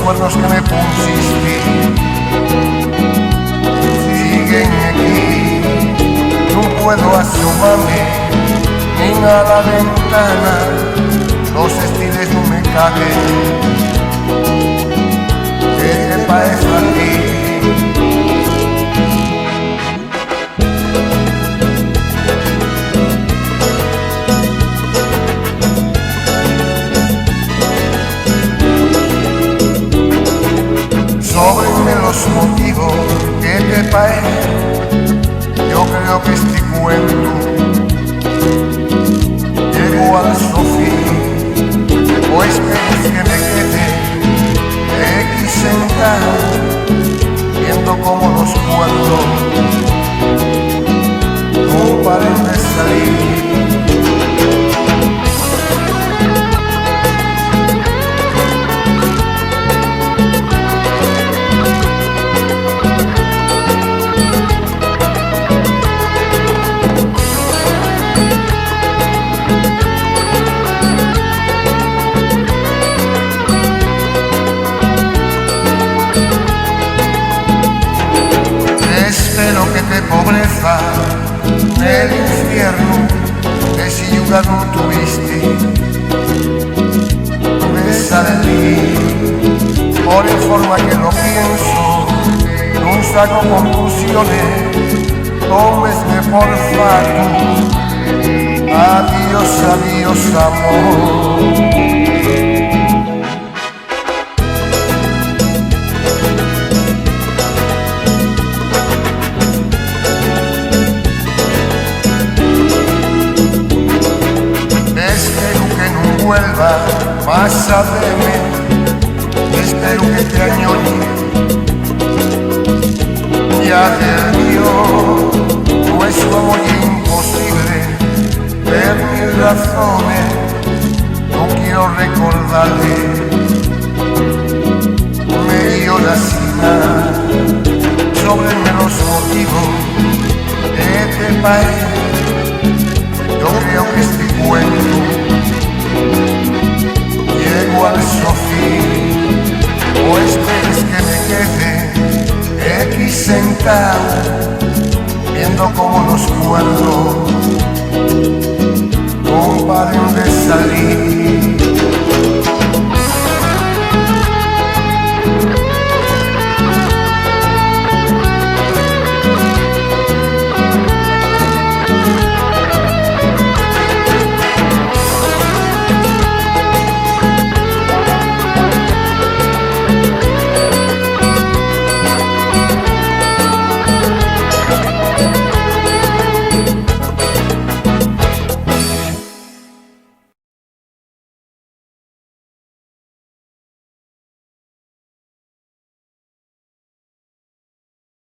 cuernos que me pusiste siguen aquí. No puedo asomarme ni a la ventana, los estiles no me caben. ¿Qué te parece a ti? Sóbrenme los motivos, ¿qué te parece? Yo creo que este cuento llegó al fin. O esperes que me quede aquí sentado viendo cómo los cuerdos no paren de salir. Espero que te pobreza del infierno, que si yuga no tuviste, besa de mí, por la forma que lo pienso, no saco conclusiones, tómesme por fato, adiós, adiós amor. Vuelva más a verme, espero que te añore. Ya del mío no es como imposible ver mis razones, no quiero recordarle, me llora sin nada, sóbrenme los motivos, ¿qué te parece? Yo creo que este cuento llego al fin, o esperes que me quede aquí sentado viendo cómo los cuerdos no paren de salir.